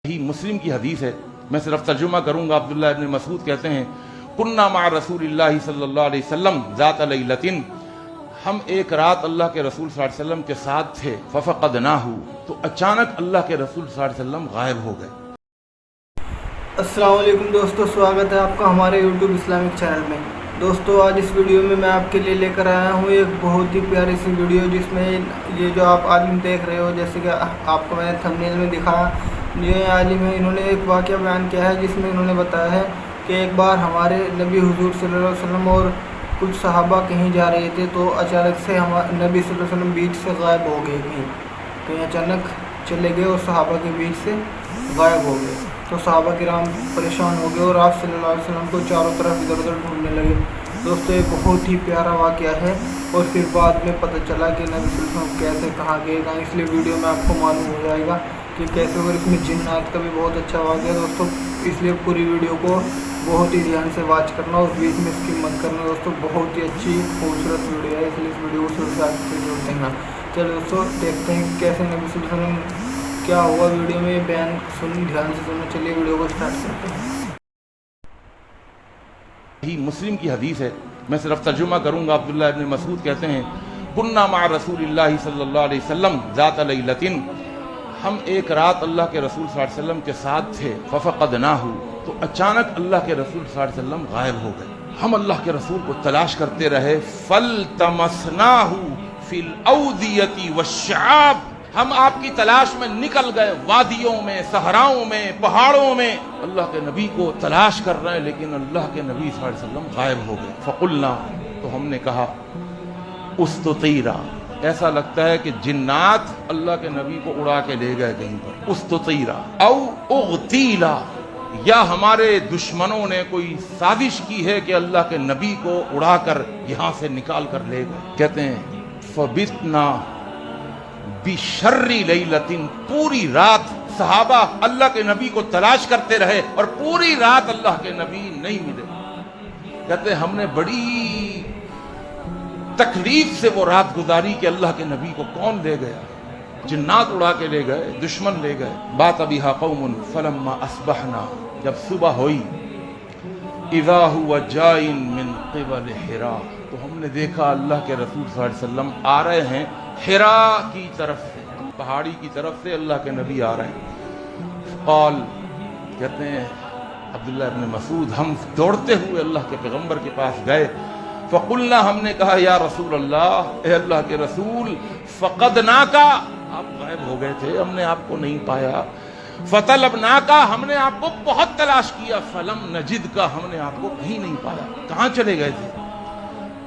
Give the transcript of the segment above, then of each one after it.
ही मुस्लिम की हदीस है, मैं सिर्फ तर्जुमा करूंगा। अब्दुल्लाह इब्न मसूद कहते हैं, कुन्ना मा रसूलिल्लाहि सल्लल्लाहु अलैहि वसल्लम ज़ात लैलतिन, हम एक रात अल्लाह के रसूल सल्लल्लाहु अलैहि वसल्लम के साथ थे। फफ़क़दनाहु, तो अचानक अल्लाह के रसूल सल्लल्लाहु अलैहि वसल्लम गायब हो गए। अस्सलाम वालेकुम दोस्तों, स्वागत है आपका हमारे यूट्यूब इस्लामिक चैनल में। दोस्तों, आज इस वीडियो में मैं आपके लिए लेकर आया हूँ एक बहुत ही प्यारी सी वीडियो, जिसमें ये जो आप आलिम देख रहे हो, जैसे कि आपको मैंने थंबनेल में दिखाया, ये आलिम है, इन्होंने एक वाक़या बयान किया है जिसमें इन्होंने बताया है कि एक बार हमारे नबी हुजूर सल्लल्लाहु अलैहि वसल्लम और कुछ सहाबा कहीं जा रहे थे, तो अचानक से हमारे नबी सल्लल्लाहु अलैहि वसल्लम बीच से गायब हो गए। कहीं अचानक चले गए और सहाबा के बीच से गायब हो गए। तो सहाबा किराम परेशान हो गए और आप सल्लल्लाहु अलैहि वसल्लम को चारों तरफ इधर उधर ढूंढने लगे। दोस्तों, ये बहुत ही प्यारा वाक़या है और फिर बाद में पता चला कि नबी सल्लल्लाहु अलैहि वसल्लम कैसे कहाँ गए, इसलिए वीडियो में आपको मालूम हो जाएगा कि कैसे। और इसमें जिन्नात का भी बहुत अच्छा वाक़या है दोस्तों, इसलिए पूरी वीडियो को बहुत ही ध्यान से वॉच करना और बीच में स्किप मत करना दोस्तों। बहुत ही अच्छी खूबसूरत वीडियो है, इसलिए इस वीडियो को शुरू से जोड़ देना। चलो दोस्तों, देखते हैं कैसे नबी सल्लल्लाहु अलैहि वसल्लम क्या हुआ वीडियो में, बयान सुन ध्यान से सुनो। चलिए वीडियो को स्टार्ट करते हैं। ही मुस्लिम की हदीस है, मैं सिर्फ तर्जुमा करूंगा। अब्दुल्लाह इब्न मसूद कहते हैं, कुन्ना मा रसूलिल्लाहि सल्लल्लाहु अलैहि वसल्लम ज़ात लैलतिन, हम एक रात अल्लाह के रसूल सल्लल्लाहु अलैहि वसल्लम के साथ थे। फफ़क़दनाहु, तो अचानक अल्लाह के रसूल सल्लल्लाहु अलैहि वसल्लम गायब हो गए। हम अल्लाह के रसूल को तलाश करते रहे। फल्तमसनाहु फिल औदियति वश्शाब, हम आपकी तलाश में निकल गए, वादियों में, सहराओं में, पहाड़ों में अल्लाह के नबी को तलाश कर रहे हैं, लेकिन अल्लाह के नबी सल्लल्लाहु अलैहि वसल्लम गायब हो गए। फ़क़ुलना, तो हमने कहा, उस्तुतीरा, ऐसा लगता है कि जिन्नात अल्लाह के नबी को उड़ा के ले गए कहीं पर। उस्तुतीरा औ उग़तीला, या हमारे दुश्मनों ने कोई साजिश की है कि अल्लाह के नबी को उड़ाकर यहां से निकाल कर ले गए। कहते हैं, फ़बितना बिशर्री लैलतिन, पूरी रात सहाबा अल्लाह के नबी को तलाश करते रहे और पूरी रात अल्लाह के नबी नहीं मिले। कहते हैं, हमने बड़ी तकलीफ से वो रात गुजारी कि अल्लाह के नबी को कौन ले गया। जिन्नात उड़ा के ले गए, दुश्मन ले गए। बात अबिहा कौमुन फलम्मा अस्बहना, जब सुबह हुई, इज़ा हुवा जाइन मिन क़िबल हिरा, तो हमने देखा अल्लाह के रसूल सल्लल्लाहु अलैहि वसल्लम आ रहे हैं हिरा की तरफ से, पहाड़ी की तरफ से अल्लाह के नबी आ रहे हैं। क़ाल, कहते हैं अब्दुल्लाह इब्न मसूद, हम दौड़ते हुए अल्लाह के पैगम्बर के पास गए। फ़क़ुलना, हमने कहा, या रसूल अल्लाह, ए अल्लाह के रसूल, फ़क़दनाका, आप गायब हो गए थे, हमने आपको नहीं पाया। फ़तलबनाका, हमने आपको बहुत तलाश किया। फ़लम नजिद का, हमने आपको कहीं नहीं पाया, कहाँ चले गए थे।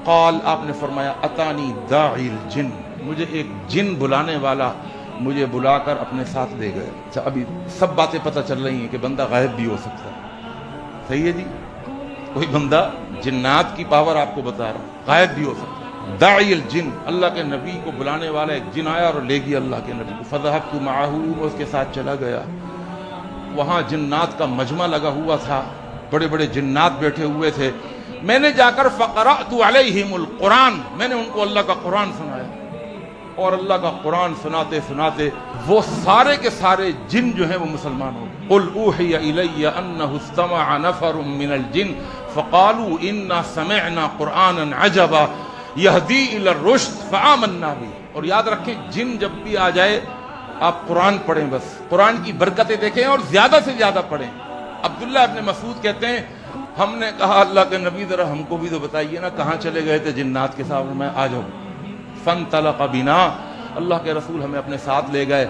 क़ाल, आपने फरमाया, अतानी दाइल जिन, मुझे एक जिन बुलाने वाला मुझे बुलाकर अपने साथ ले गए। अच्छा, अभी सब बातें पता चल रही हैं कि बंदा गायब भी हो सकता है। सही है जी, कोई बंदा जिन्नात की पावर आपको बता रहा, गायब भी हो सकता है। दाइल जिन, अल्लाह के नबी को बुलाने वाला एक जिन आया और ले गया अल्लाह के नबी को। फ़ज़हबतु मअहू, उसके साथ चला गया। वहाँ जिन्नात का मजमा लगा हुआ था, बड़े बड़े जिन्नात बैठे हुए थे। मैंने जाकर फ़क़रअतु अलैहिमुल कुरान, मैंने उनको अल्लाह का कुरान सुनाया। और अल्लाह का कुरान सुनाते सुनाते वो सारे के सारे जिन जो हैं वो मुसलमान हो गए। क़ुल ऊहिया इलैया अन्नहु इस्तमअ नफ़रुम मिनल जिन फ़क़ालू इन्ना समिअना क़ुरआनन अजबा यहदी इलर रुश्द फ़आमन्ना बिही। और याद रखें, जिन जब भी आ जाए आप कुरान पढ़ें, बस कुरान की बरकतें देखें और ज्यादा से ज्यादा पढ़ें। अब्दुल्लाह इब्न मसूद कहते हैं, हमने कहा, अल्लाह के नबी जरा हमको भी तो बताइए ना, कहाँ चले गए थे जिन्नात के साथ। मैं आ जाऊँ। फंतलक़ बिना, अल्लाह के रसूल हमें अपने साथ ले गए।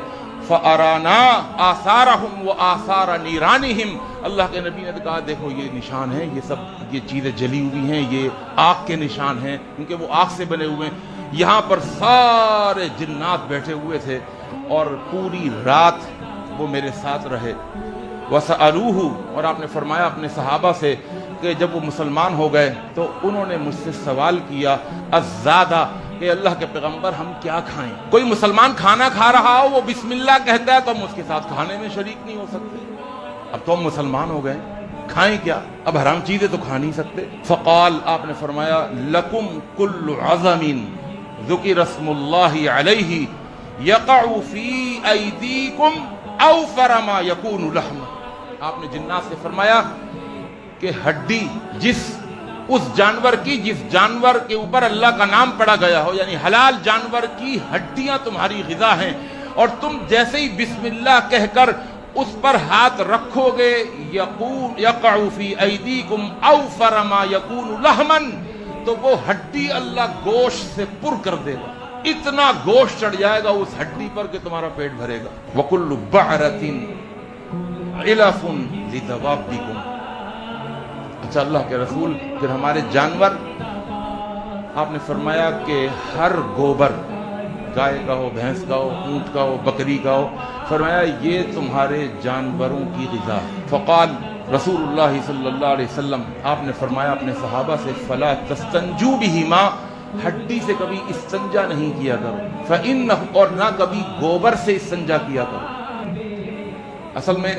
फ़अराना आसारहुम व आसार नीरानिहिम, अल्लाह के नबी ने कहा, देखो ये निशान हैं, ये सब ये चीज़ें जली हुई हैं, ये आग के निशान हैं, क्योंकि वो आग से बने हुए हैं। यहाँ पर सारे जिन्नात बैठे हुए थे और पूरी रात वो मेरे साथ रहे। वसअलूहु, और आपने फरमाया अपने सहाबा से कि जब वो मुसलमान हो गए तो उन्होंने मुझसे सवाल किया, अज़्ज़ादा, कि अल्लाह के पैगंबर हम क्या खाएं। कोई मुसलमान खाना खा रहा हो, वो बिस्मिल्लाह कहता है तो हम उसके साथ खाने में शरीक नहीं हो सकते। अब तो हम मुसलमान हो गए, खाएं क्या, अब हराम चीजें तो खा नहीं सकते। फ़क़ाल, आपने फरमाया, लकुम कुल्लु अज़मिन ज़ुकिर रस्मुल्लाहि अलैहि यक़अ फ़ी ऐदीकुम औफर मा यकूनु लहम। आपने जिन्नात से फरमाया कि हड्डी उस जानवर की जिस जानवर के ऊपर अल्लाह का नाम पड़ा गया हो, यानी हलाल जानवर की हड्डियां तुम्हारी ग़िज़ा हैं, और तुम जैसे ही बिस्मिल्लाह कहकर उस पर हाथ रखोगे, यक़उ फी ऐदीकुम औफर मा यकूनु लहमन, तो वो हड्डी अल्लाह गोश्त से पुर कर देगा, इतना गोश्त चढ़ जाएगा उस हड्डी पर कि तुम्हारा पेट भरेगा। वकुल्लु बअरतिन इलफुन लिदवाबिकुम। अच्छा अल्लाह के रसूल, फिर हमारे जानवर, आपने फरमाया कि हर गोबर, गाय का हो, भैंस का हो, ऊंट का हो, बकरी का हो, फरमाया ये तुम्हारे जानवरों की ग़िज़ा। फ़क़ाल रसूलुल्लाह सल्लल्लाहु अलैहि वसल्लम, आपने फरमाया अपने सहाबा से, फला तस्तंजू बिहिमा, हड्डी से कभी इस्तंजा नहीं किया करो, फ़इन्नहु, और ना कभी गोबर से इस्तंजा किया करो। असल में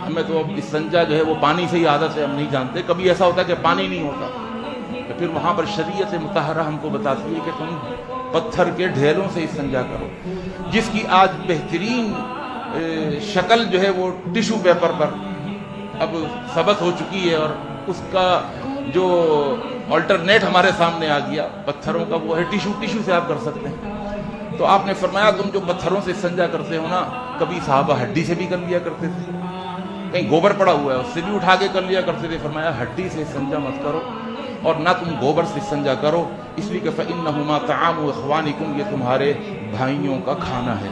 हमें तो अब इस्तंजा जो है वो पानी से ही आदत है, हम नहीं जानते। कभी ऐसा होता है कि पानी नहीं होता, तो फिर वहाँ पर शरीयत मुतहरा हमको बताती है कि तुम पत्थर के ढेरों से इस्तंजा करो, जिसकी आज बेहतरीन शक्ल जो है वो टिश्यू पेपर पर अब सबत हो चुकी है, और उसका जो अल्टरनेट हमारे सामने आ गया पत्थरों का, वो है टिश्यू से आप कर सकते हैं। तो आपने फरमाया तुम जो पत्थरों से संजा करते हो ना, कभी साहबा हड्डी से भी कर लिया करते थे, कहीं गोबर पड़ा हुआ है उससे भी उठा के कर लिया करते थे। फरमाया हड्डी से संजा मत करो, और ना तुम गोबर से संजा करो, इसलिए कि फ़इन्नहुमा तआमु इख़वानिकुम, ये तुम्हारे भाइयों का खाना है।